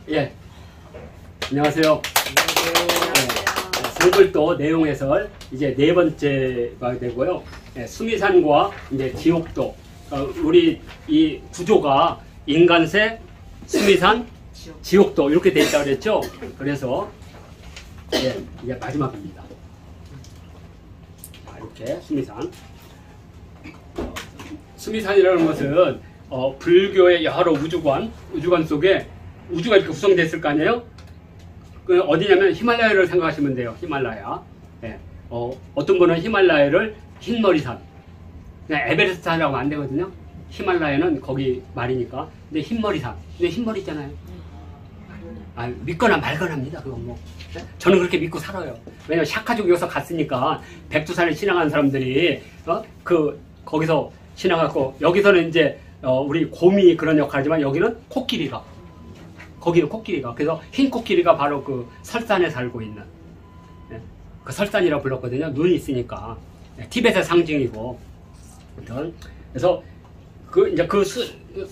예, 안녕하세요. 성불도 내용 해설 이제 네 번째가 되고요. 예, 수미산과 이제 지옥도. 우리 이 구조가 인간세, 수미산, 지옥도 이렇게 돼 있다고 그랬죠. 그래서 예, 이제 마지막입니다. 이렇게 수미산이라는 것은 불교의 여러 우주관 속에 우주가 이렇게 구성됐을 거 아니에요? 그 어디냐면 히말라야를 생각하시면 돼요. 히말라야. 예. 어떤 분은 히말라야를 흰머리산, 그냥 에베레스트 하려고 안 되거든요. 히말라야는 거기 말이니까. 근데 흰머리산. 근데 흰머리 있잖아요. 믿거나 말거나입니다. 그건 뭐. 저는 그렇게 믿고 살아요. 왜냐면 샤카족 여기서 갔으니까 백두산을 지나간 사람들이 거기서 지나갔고, 여기서는 이제 우리 곰이 그런 역할이지만 여기는 코끼리가. 거기는 코끼리가. 그래서 흰 코끼리가 바로 그 설산에 살고 있는, 예, 그 설산이라고 불렀거든요. 눈이 있으니까. 예, 티벳의 상징이고. 그래서 이제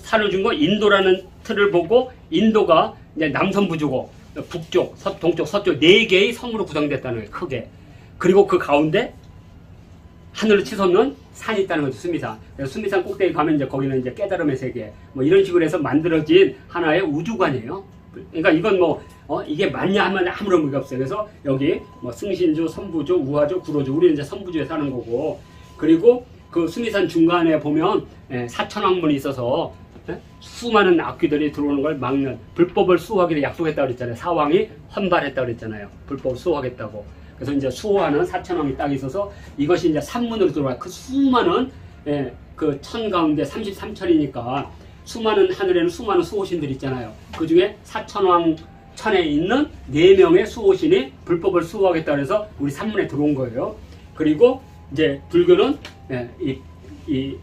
산을 준 거 인도라는 틀을 보고, 인도가 이제 남선부주고 북쪽, 동쪽, 서쪽 4개의 섬으로 구성됐다는 거예요. 크게. 그리고 그 가운데 하늘로 치솟는 산이 있다는 거죠. 수미산. 그래서 수미산 꼭대기 가면 이제 거기는 이제 깨달음의 세계, 뭐 이런 식으로 해서 만들어진 하나의 우주관이에요. 그러니까 이건 이게 맞냐 하면 아무런 의미가 없어요. 그래서 여기 뭐 승신주, 선부주, 우하주, 구로주, 우리는 이제 선부주에 사는 거고, 그리고 그 수미산 중간에 보면 사천왕문이 있어서 수많은 악귀들이 들어오는 걸 막는, 불법을 수호하기를 약속했다고 그랬잖아요. 사왕이 헌발했다고 그랬잖아요. 불법을 수호하겠다고. 그래서 이제 수호하는 사천왕이 딱 있어서 이것이 이제 산문으로 들어와요. 그 수많은, 그 천 가운데 33천이니까 수많은 하늘에는 수많은 수호신들이 있잖아요. 그 중에 사천왕 천에 있는 4명의 수호신이 불법을 수호하겠다고 해서 우리 산문에 들어온 거예요. 그리고 이제 불교는 이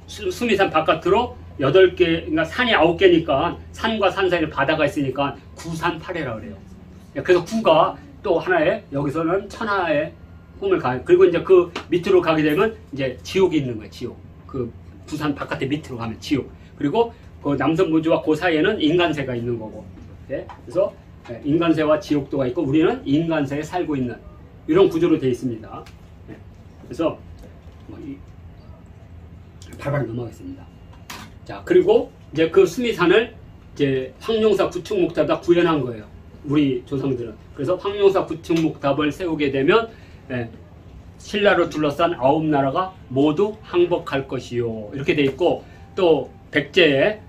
수미산 바깥으로 8개, 그러니까 산이 9개니까 산과 산 사이에 바다가 있으니까 구산팔해라고 그래요. 그래서 구가 또 하나의, 여기서는 천하의 꿈을 가요. 그리고 이제 그 밑으로 가게 되면 이제 지옥이 있는 거예요. 지옥. 그 부산 바깥에 밑으로 가면 지옥. 그리고 그 남선부주와 그 사이에는 인간세가 있는 거고. 네? 그래서 인간세와 지옥도가 있고, 우리는 인간세에 살고 있는 이런 구조로 되어 있습니다. 네. 그래서 발발 넘어가겠습니다. 자, 그리고 이제 그 수미산을 이제 황룡사 구축목탑에다 구현한 거예요. 우리 조상들은. 그래서 황룡사 구축목탑을 세우게 되면 신라로 둘러싼 9나라가 모두 항복할 것이요. 이렇게 돼 있고, 또 백제의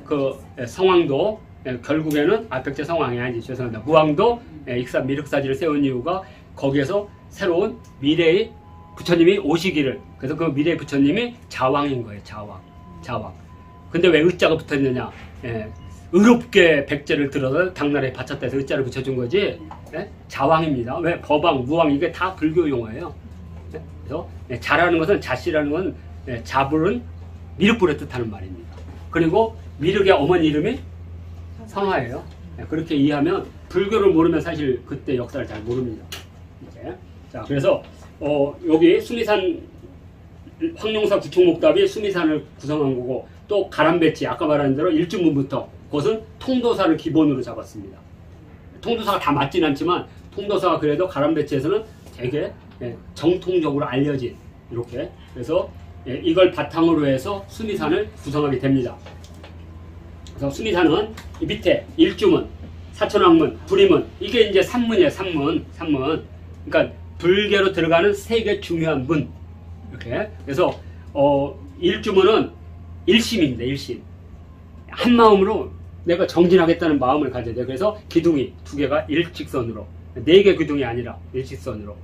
그 성왕도 결국에는 백제 성왕이 아니지, 죄송합니다. 무왕도 익산 미륵사지를 세운 이유가 거기에서 새로운 미래의 부처님이 오시기를, 그래서 그 미래의 부처님이 자왕인 거예요. 자왕. 근데 왜 의자가 붙어있느냐? 의롭게 백제를 들어서 당나라에 바쳤다 해서 의자를 붙여준 거지. 자왕입니다. 왜? 법왕, 무왕, 이게 다 불교 용어예요. 그래서 자라는 것은, 자씨라는 건 자불은 미륵불을 뜻하는 말입니다. 그리고 미륵의 어머니 이름이 성화예요. 그렇게 이해하면, 불교를 모르면 사실 그때 역사를 잘 모릅니다. 이제. 자, 그래서 여기 수미산 황룡사 구축목탑이 수미산을 구성한 거고, 또 가람배치, 아까 말한 대로 일주문부터 그것은 통도사를 기본으로 잡았습니다. 통도사가 다 맞진 않지만 통도사가 그래도 가람배치에서는 되게 정통적으로 알려진, 이렇게. 그래서 이걸 바탕으로 해서 수미산을 구성하게 됩니다. 그래서 수미산은 이 밑에 일주문, 사천왕문, 불이문, 이게 이제 산문이에요. 산문. 그러니까 불교로 들어가는 3개 중요한 문. 이렇게. 그래서 일주문은 일심입니다. 일심. 한 마음으로 내가 정진하겠다는 마음을 가져야 돼요. 그래서 기둥이 2개가 일직선으로, 4개 기둥이 아니라 일직선으로.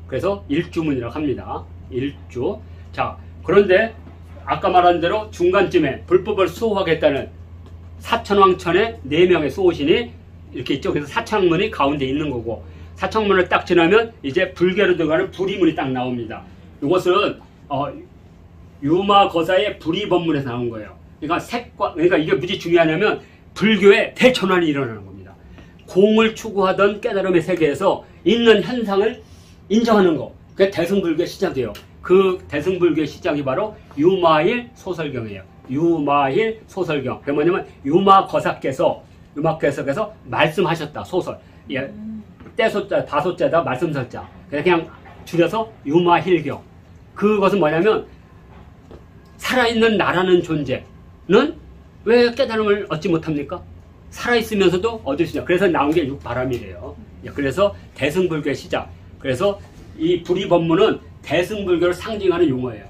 그래서 일주문이라고 합니다. 일주. 자, 그런데 아까 말한 대로 중간쯤에 불법을 수호하겠다는 사천왕천의 4명의 수호신이 이렇게 있죠. 그래서 사천문이 가운데 있는 거고, 사천문을 딱 지나면 이제 불교로 들어가는 불이문이 딱 나옵니다. 이것은 유마거사의 불이법문에서 나온 거예요. 그러니까 이게 무지 중요하냐면 불교의 대전환이 일어나는 겁니다. 공을 추구하던 깨달음의 세계에서 있는 현상을 인정하는 거. 그게 대승불교의 시작이에요. 그 대승불교의 시작이 바로 유마일 소설경이에요. 유마일 소설경. 그게 뭐냐면 유마거사께서 음악 해석에서 말씀하셨다. 소설. 예, 떼소자, 다소자다, 말씀설자. 그냥 줄여서 유마힐경. 그것은 뭐냐면 살아있는 나라는 존재는 왜 깨달음을 얻지 못합니까? 살아있으면서도 얻을 수 있냐. 그래서 나온 게 육바람이래요. 예, 그래서 대승불교의 시작. 그래서 이 불이법문은 대승불교를 상징하는 용어예요.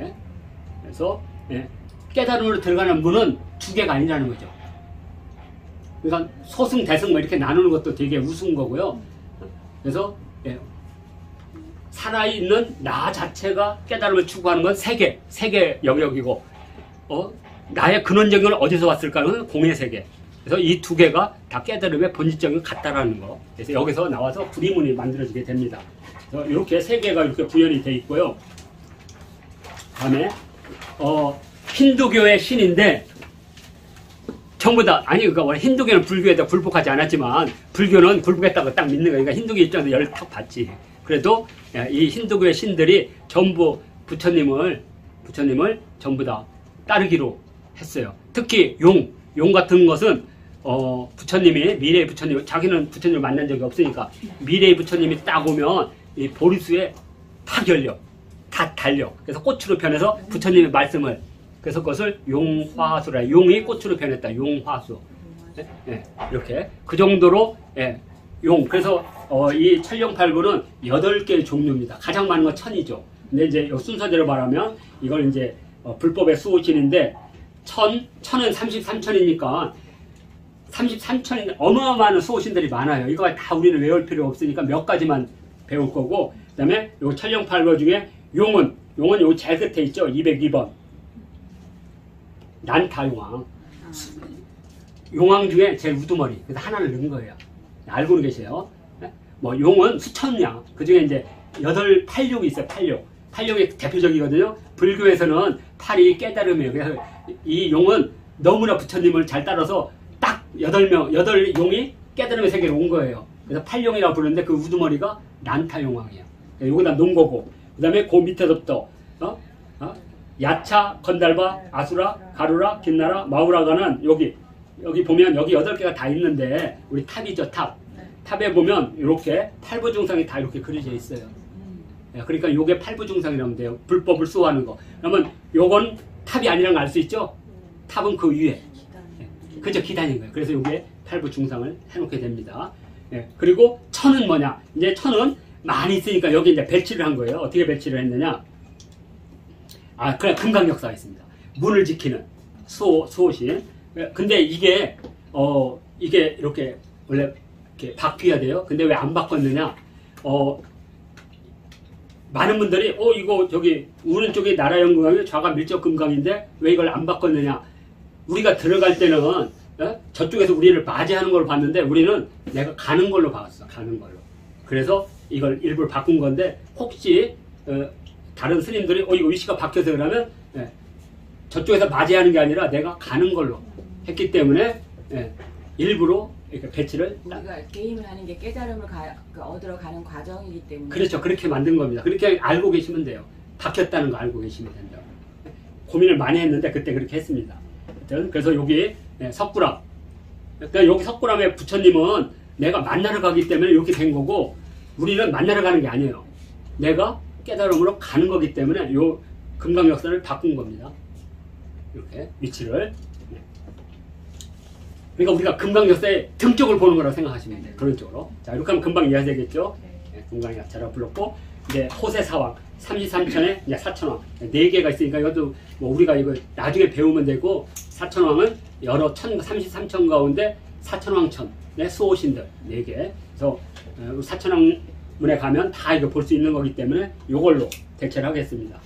예? 그래서 예, 깨달음으로 들어가는 문은 두 개가 아니라는 거죠. 그러니까 소승, 대승 뭐 이렇게 나누는 것도 되게 우스운 거고요. 그래서 예, 살아있는 나 자체가 깨달음을 추구하는 건 세계 영역이고, 나의 근원적인 건 어디서 왔을까는 공의 세계. 그래서 이 두 개가 다 깨달음의 본질적인 같다라는 거. 그래서 여기서 나와서 불이문이 만들어지게 됩니다. 그래서 이렇게 세 개가 이렇게 구현이 되어 있고요. 다음에 힌두교의 신인데 전부 다 그러니까 원래 힌두교는 불교에다 굴복하지 않았지만 불교는 굴복했다고 딱 믿는 거예요. 그러니까 힌두교 입장에서 열을 탁 받지. 그래도 이 힌두교의 신들이 전부 부처님을 전부 다 따르기로 했어요. 특히 용 같은 것은 부처님이 미래의 부처님, 자기는 부처님을 만난 적이 없으니까 미래의 부처님이 딱 오면 이 보리수에 탁 열려, 다 달려. 그래서 꽃으로 변해서 부처님의 말씀을, 그래서 그것을 용화수라, 용이 꽃으로 변했다. 용화수. 예, 이렇게 그 정도로 그래서 이 천령팔부는 8개의 종류입니다. 가장 많은 건 1000이죠. 근데 이제 순서대로 말하면 이걸 이제 불법의 수호신인데 천은 33천이니까 33천인 어마어마한 수호신들이 많아요. 이거 다 우리는 외울 필요 없으니까 몇 가지만 배울 거고, 그 다음에 요 천령팔부 중에 용은 요 제일 끝에 있죠. 202번 난타용왕. 용왕 중에 제일 우두머리. 그래서 하나를 넣은 거예요. 알고는 계세요. 뭐 용은 수천량. 그 중에 이제 86이 있어요. 86이 대표적이거든요. 불교에서는 8이 깨달음이에요. 그래서 이 용은 너무나 부처님을 잘 따라서 딱 8용이 깨달음의 세계로 온 거예요. 그래서 8용이라고 부르는데 그 우두머리가 난타용왕이에요. 여기다 놓은 거고, 그 다음에 그 밑에서부터 야차, 건달바, 아수라, 가루라, 긴나라, 마우라가는 여기 보면 여기 8개가 다 있는데 우리 탑이죠. 탑에 보면 이렇게 팔부중상이 다 이렇게 그려져 있어요. 그러니까 요게 팔부중상이라면 돼요. 불법을 수호하는 거. 그러면 요건 탑이 아니라는 걸 알 수 있죠? 탑은 그 위에. 그죠? 기단인 거예요. 그래서 요게 팔부중상을 해놓게 됩니다. 그리고 천은 뭐냐? 이제 천은 많이 있으니까 여기 이제 배치를 한 거예요. 어떻게 배치를 했느냐? 그냥 금강역사가 있습니다. 문을 지키는 수호신. 근데 이게 이렇게 원래 이렇게 바뀌어야 돼요. 근데 왜 안 바꿨느냐? 많은 분들이 이거 저기 오른쪽에 나라연금강이 좌가 밀적금강인데 왜 이걸 안 바꿨느냐? 우리가 들어갈 때는 저쪽에서 우리를 맞이하는 걸로 봤는데 우리는 내가 가는 걸로 봤어. 가는 걸로. 그래서 이걸 일부러 바꾼 건데 혹시 다른 스님들이 이거 위치가 바뀌어서 그러면 저쪽에서 맞이하는 게 아니라 내가 가는 걸로 했기 때문에 일부러 이렇게 배치를 우리가 게임을 하는 게 깨달음을 얻으러 가는 과정이기 때문에 그렇죠. 그렇게 만든 겁니다. 그렇게 알고 계시면 돼요. 바뀌었다는 거 알고 계시면 된다. 고민을 많이 했는데 그때 그렇게 했습니다. 그래서 여기 석굴암, 그러니까 여기 석굴암의 부처님은 내가 만나러 가기 때문에 이렇게 된 거고 우리는 만나러 가는 게 아니에요. 내가 깨달음으로 가는 거기 때문에 요 금강역사를 바꾼 겁니다. 이렇게 위치를. 그러니까 우리가 금강역사의 등 쪽을 보는 거라고 생각하시면 돼요. 그런 쪽으로. 자, 이렇게 하면 금방 이해되겠죠? 금강역사라고 불렀고, 이제 호세사왕, 33천에 이제 사천왕. 4개가 있으니까 이것도 뭐 우리가 이거 나중에 배우면 되고, 사천왕은 여러 33천 가운데 사천왕천의 수호신들 4개. 그래서 사천왕문에 가면 다 이거 볼 수 있는 거기 때문에 이걸로 대체를 하겠습니다.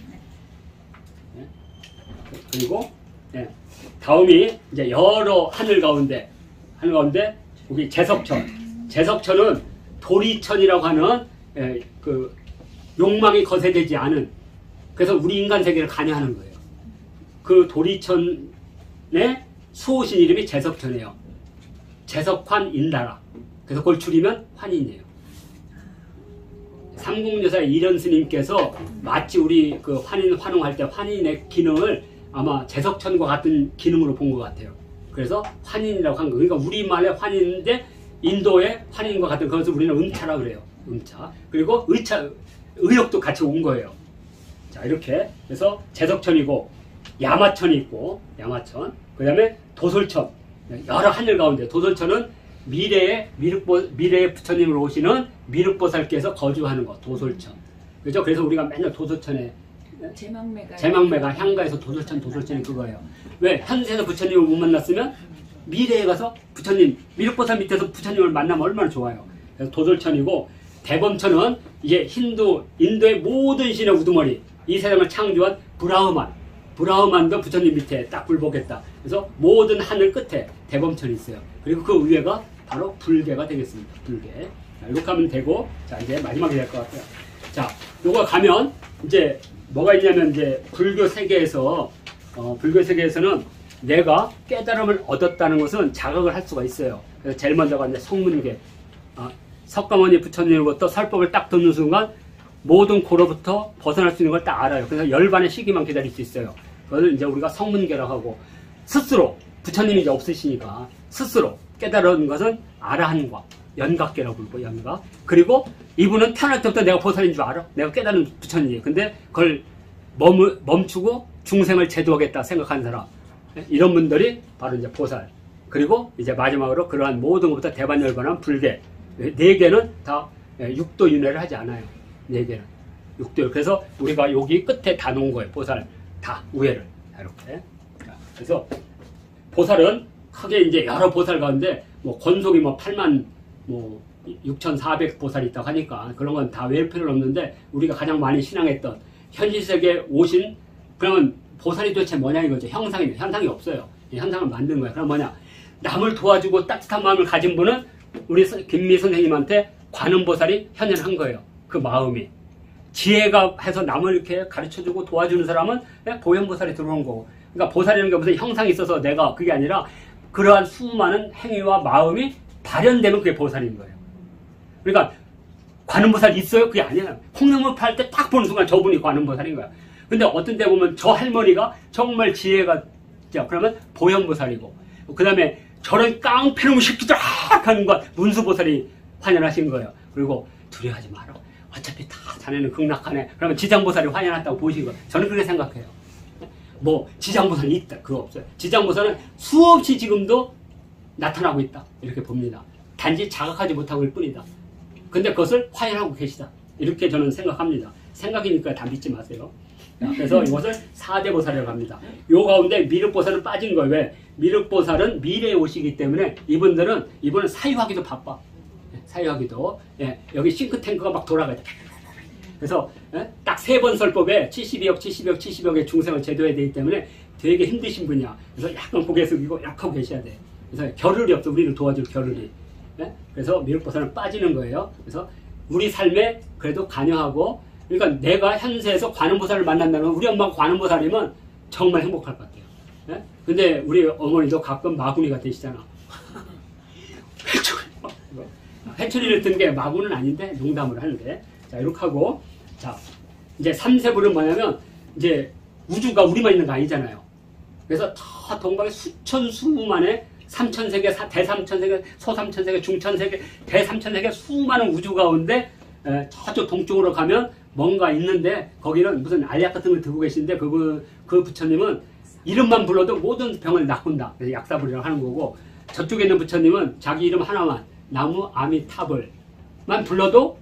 그리고, 다음이 이제 여러 하늘 가운데 여기 제석천은 도리천이라고 하는 그 욕망이 거세되지 않은, 그래서 우리 인간 세계를 관여하는 거예요. 그 도리천의 수호신 이름이 제석천이에요. 제석환 인다라. 그래서 그걸 줄이면 환인이에요. 삼국여사 이련 스님께서 마치 우리 그 환인 환웅할 때 환인의 기능을 아마 제석천과 같은 기능으로 본 것 같아요. 그래서 환인이라고 한 거. 그러니까 우리말의 환인인데 인도의 환인과 같은 그것을 우리는 음차라고 그래요. 음차. 그리고 의역도 같이 온 거예요. 자, 이렇게. 그래서 제석천이고, 야마천이 있고, 야마천. 그 다음에 도솔천. 여러 하늘 가운데. 도솔천은 미래의 부처님으로 오시는 미륵보살께서 거주하는 곳. 도솔천. 그죠? 그래서 우리가 맨날 도솔천에 제망매가 향가에서 도솔천이 그거예요. 왜? 현세에서 부처님을 못 만났으면 미래에 가서 부처님, 미륵보살 밑에서 부처님을 만나면 얼마나 좋아요. 그래서 도솔천이고, 대범천은 이제 인도의 모든 신의 우두머리, 이 세상을 창조한 브라흐만도 부처님 밑에 딱 굴복했다. 그래서 모든 하늘 끝에 대범천이 있어요. 그리고 그 위에가 바로 불계가 되겠습니다. 불계. 자, 이렇게 하면 되고, 자, 이제 마지막이 될 것 같아요. 자, 요거 가면 이제 뭐가 있냐면 이제 불교 세계에서는 내가 깨달음을 얻었다는 것은 자각을 할 수가 있어요. 그래서 제일 먼저가 이제 성문계. 석가모니 부처님으로부터 설법을 딱 듣는 순간 모든 고로부터 벗어날 수 있는 걸 딱 알아요. 그래서 열반의 시기만 기다릴 수 있어요. 그걸 이제 우리가 성문계라고 하고, 스스로 부처님이 이제 없으시니까 스스로 깨달은 것은 아라한과 연각계라고 부르고, 연각. 그리고 이분은 태어날 때부터 내가 보살인 줄 알아. 내가 깨달은 부처님이에요. 근데 그걸 멈추고 중생을 제도하겠다 생각하는 사람, 이런 분들이 바로 이제 보살. 그리고 이제 마지막으로 그러한 모든 것부터 대반열반한 불계. 네 개는 다 육도윤회를 하지 않아요. 네 개는 육도. 그래서 우리가 여기 끝에 다 놓은 거예요. 보살 다 우회를 이렇게. 그래서 보살은 크게 이제 여러 보살 가운데 뭐 권속이 뭐 8만 뭐 6,400 보살이 있다고 하니까 그런 건 다 외울 필요는 없는데, 우리가 가장 많이 신앙했던 현실 세계에 오신, 그러면 보살이 도대체 뭐냐 이거죠. 현상이 없어요. 현상을 만든 거야. 그럼 뭐냐? 남을 도와주고 따뜻한 마음을 가진 분은 우리 김미 선생님한테 관음보살이 현현한 거예요. 그 마음이. 지혜가 해서 남을 이렇게 가르쳐주고 도와주는 사람은 보현보살이 들어온 거고. 그러니까 보살이라는 게 무슨 형상이 있어서 내가, 그게 아니라 그러한 수많은 행위와 마음이 발현되면 그게 보살인 거예요. 그러니까 관음보살 있어요? 그게 아니에요. 콩나물 팔 때 딱 보는 순간 저분이 관음보살인 거야. 근데 어떤 데 보면 저 할머니가 정말 지혜가, 그러면 보현보살이고, 그 다음에 저런 깡패놈 새끼들 하는 거 문수보살이 환연하신 거예요. 그리고 두려워하지 마라. 어차피 다 자네는 극락하네. 그러면 지장보살이 환연했다고 보신 거예요. 저는 그렇게 생각해요. 뭐 지장보살이 있다, 그거 없어요. 지장보살은 수없이 지금도 나타나고 있다, 이렇게 봅니다. 단지 자각하지 못하고 일 뿐이다. 근데 그것을 환연하고 계시다, 이렇게 저는 생각합니다. 생각이니까 다 믿지 마세요. 그래서 이것을 4대 보살이라고 합니다. 요 가운데 미륵보살은 빠진 거예요. 왜? 미륵보살은 미래에 오시기 때문에 이분은 사유하기도 바빠. 사유하기도. 여기 싱크탱크가 막 돌아가요. 그래서 딱 3번 설법에 70억의 중생을 제도해야 되기 때문에 되게 힘드신 분이야. 그래서 약간 고개 숙이고 약하고 계셔야 돼. 그래서 겨를이 없어. 우리를 도와줄 겨를이. 그래서 미륵보살은 빠지는 거예요. 그래서 우리 삶에 그래도 관여하고, 그러니까 내가 현세에서 관음보살을 만난다는 건, 우리 엄마가 관음보살이면 정말 행복할 것 같아요. 근데 우리 어머니도 가끔 마구니가 되시잖아. 회초리를 든 게 마구는 아닌데 농담을 하는데. 자, 이렇게 하고, 자, 이제 3세부는 뭐냐면, 이제 우주가 우리만 있는 거 아니잖아요. 그래서 저 동방의 수만의 삼천세계, 대삼천세계, 소삼천세계, 중천세계, 대삼천세계 수많은 우주 가운데 저쪽 동쪽으로 가면 뭔가 있는데, 거기는 무슨 알약 같은 걸 들고 계신데, 그 부처님은 이름만 불러도 모든 병을 낚는다. 그래서 약사불이라고 하는 거고, 저쪽에 있는 부처님은 자기 이름 하나만, 나무 아미타불만 불러도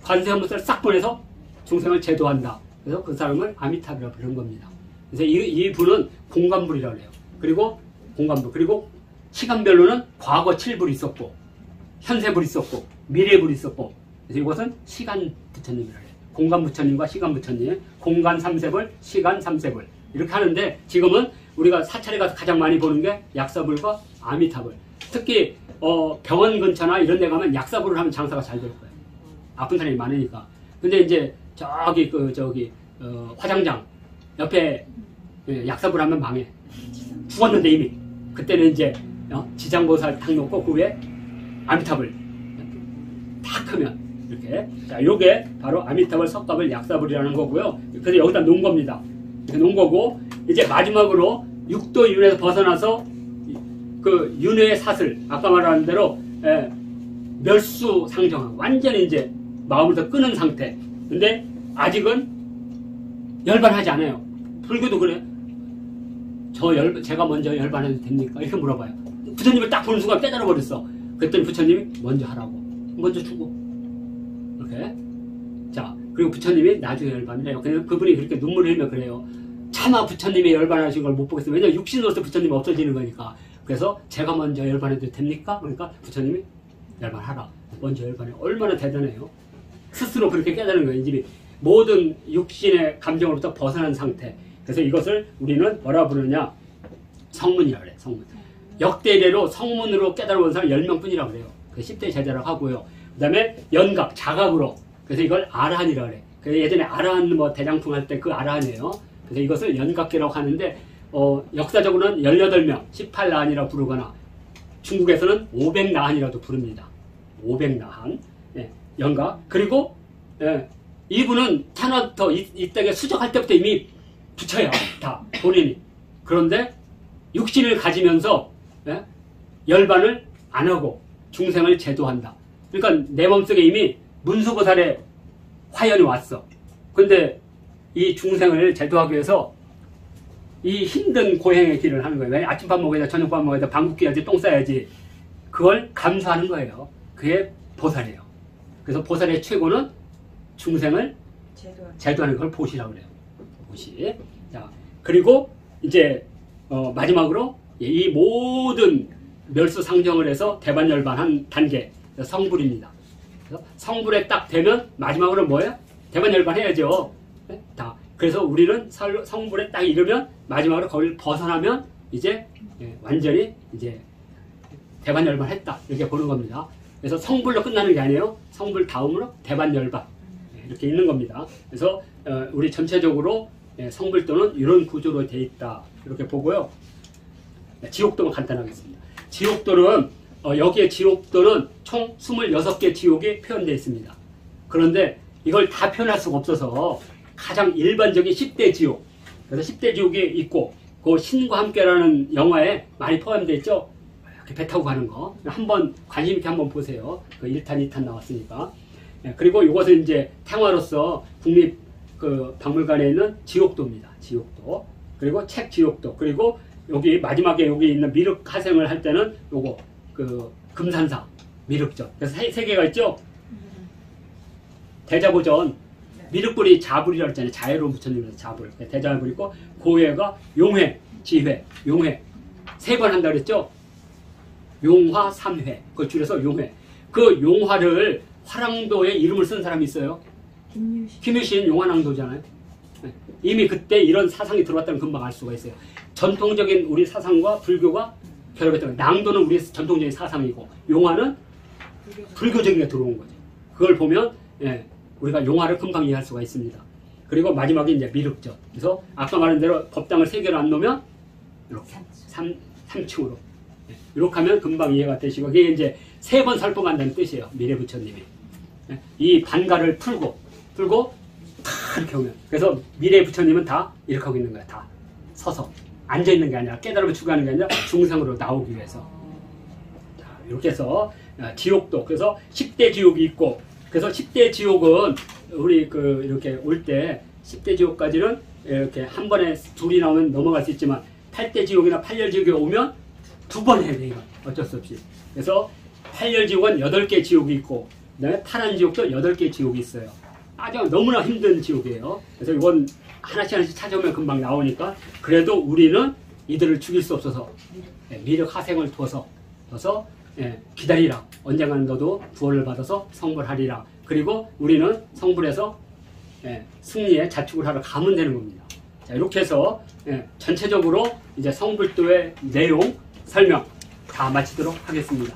관세음보살을 싹 보내서 중생을 제도한다. 그래서 그 사람을 아미타불이라고 부르는 겁니다. 그래서 이 분은 공간불이라고 해요. 그리고 공간불, 그리고 시간별로는 과거 7불이 있었고, 현세불이 있었고, 미래불이 있었고, 그래서 이것은 시간 부처님이라고 해요. 공간 부처님과 시간 부처님, 공간 3세불, 시간 3세불, 이렇게 하는데, 지금은 우리가 사찰에 가서 가장 많이 보는 게 약사불과 아미타불. 특히 병원 근처나 이런 데 가면 약사불을 하면 장사가 잘 될 거예요. 아픈 사람이 많으니까. 근데 이제 화장장 옆에 약사불 하면 망해. 죽었는데 이미. 그때는 이제 지장보살 탁 놓고 그 위에 아미타불 탁 하면 이렇게. 자, 요게 바로 아미타불, 석가불, 약사불이라는 거고요. 그래서 여기다 놓은 겁니다. 이렇게 놓은 거고, 이제 마지막으로 육도윤회에서 벗어나서 그 윤회의 사슬, 아까 말한 대로 멸수 상정하고 완전히 이제 마음을 더 끄는 상태. 근데 아직은 열반하지 않아요. 불교도 그래. 제가 먼저 열반해도 됩니까? 이렇게 물어봐요. 부처님을 딱 보는 순간 깨달아 버렸어. 그랬더니 부처님이 먼저 하라고. 먼저 주고. 이렇게. 자, 그리고 부처님이 나중에 열반을 해요. 그분이 그렇게 눈물을 흘리며 그래요. 차마 부처님이 열반하신 걸 못 보겠어요. 왜냐면 육신으로서 부처님이 없어지는 거니까. 그래서 제가 먼저 열반해도 됩니까? 그러니까 부처님이 열반하라. 먼저 열반해. 얼마나 대단해요. 스스로 그렇게 깨달은 거예요. 이제 모든 육신의 감정으로부터 벗어난 상태. 그래서 이것을 우리는 뭐라 부르냐? 성문이라고 그래요. 성문. 역대례로 성문으로 깨달은 사람 10명뿐이라고 그래요. 그 10대 제자라고 하고요. 그 다음에 연각, 자각으로. 그래서 이걸 아라한이라고 그래요. 그래서 예전에 아라한 뭐 대장풍 할 때 그 아라한이에요. 그래서 이것을 연각계라고 하는데 역사적으로는 18명, 18나한이라고 부르거나 중국에서는 500나한이라도 부릅니다. 500나한. 예, 연각. 그리고 이분은 태어나부터 이 땅에 수적할 때부터 이미 부처야. 다 본인이. 그런데 육신을 가지면서 열반을 안 하고 중생을 제도한다. 그러니까 내 몸속에 이미 문수보살의 화연이 왔어. 근데 이 중생을 제도하기 위해서 이 힘든 고행의 길을 하는 거예요. 왜? 아침밥 먹어야 돼, 저녁밥 먹어야 돼, 방귀 뀌어야지, 똥 싸야지. 그걸 감수하는 거예요. 그게 보살이에요. 그래서 보살의 최고는 중생을 제도하는 걸 보시라고 그래요. 보시. 자, 그리고 이제 마지막으로 이 모든 멸수상정을 해서 대반열반한 단계 성불입니다. 그래서 성불에 딱 되면 마지막으로 뭐예요? 대반열반 해야죠. 네? 다. 그래서 우리는 성불에 딱 이르면 마지막으로 거기를 벗어나면 이제 완전히 이제 대반열반 했다 이렇게 보는 겁니다. 그래서 성불로 끝나는 게 아니에요. 성불 다음으로 대반열반 이렇게 있는 겁니다. 그래서 우리 전체적으로 성불도는 이런 구조로 되어 있다 이렇게 보고요. 지옥도만 간단하겠습니다. 지옥도는 여기에 지옥도는 총 26개 지옥이 표현되어 있습니다. 그런데 이걸 다 표현할 수가 없어서 가장 일반적인 10대 지옥, 그래서 10대 지옥이 있고 그 신과 함께라는 영화에 많이 포함되어 있죠. 이렇게 배 타고 가는 거 한번 관심 있게 한번 보세요. 그 1탄 2탄 나왔으니까. 그리고 이것은 이제 탱화로서 국립 그 박물관에 있는 지옥도입니다. 지옥도. 그리고 책 지옥도. 그리고 여기 마지막에 여기 있는 미륵 하생을 할 때는 요거 그 금산사 미륵전. 그래서 세 개가 있죠. 대자보전 미륵불이 자불이라고 했잖아요. 자애로운 부처님에서 자불. 대자불 있고 고해가 용회, 지회, 용회. 3번 한다고 그랬죠. 용화 3회. 그걸 줄여서 용회. 그 용화를 화랑도에 이름을 쓴 사람이 있어요. 김유신 용화낭도잖아요. 이미 그때 이런 사상이 들어왔다는 금방 알 수가 있어요. 전통적인 우리 사상과 불교가 결합했던 거예요. 낭도는 우리 전통적인 사상이고 용화는 불교적인 게 들어온 거죠. 그걸 보면 우리가 용화를 금방 이해할 수가 있습니다. 그리고 마지막에 이제 미륵전. 그래서 아까 말한 대로 법당을 3개로 안 놓으면 이렇게 3층으로 이렇게 하면 금방 이해가 되시고 그게 이제 3번 설법한다는 뜻이에요. 미래 부처님이. 이 반가를 풀고 다 이렇게 오면 그래서 미래 부처님은 다 이렇게 하고 있는 거야. 다 서서 앉아있는 게 아니라 깨달음을 추구하는 게 아니라 중생으로 나오기 위해서. 자, 이렇게 해서 지옥도 그래서 10대 지옥이 있고 그래서 10대 지옥은 우리 그 이렇게 올 때 10대 지옥까지는 이렇게 한 번에 둘이 나오면 넘어갈 수 있지만 8대 지옥이나 8열 지옥에 오면 2번 해야 돼 이건 어쩔 수 없이. 그래서 8열 지옥은 8개 지옥이 있고 그다음에 탈한 지옥도 8개 지옥이 있어요. 아주 너무나 힘든 지옥이에요. 그래서 이건 하나씩 찾아오면 금방 나오니까 그래도 우리는 이들을 죽일 수 없어서 미륵 하생을 둬서 기다리라. 언젠가는 너도 구원을 받아서 성불하리라. 그리고 우리는 성불해서 승리에 자축을 하러 가면 되는 겁니다. 자, 이렇게 해서 전체적으로 이제 성불도의 내용 설명 다 마치도록 하겠습니다.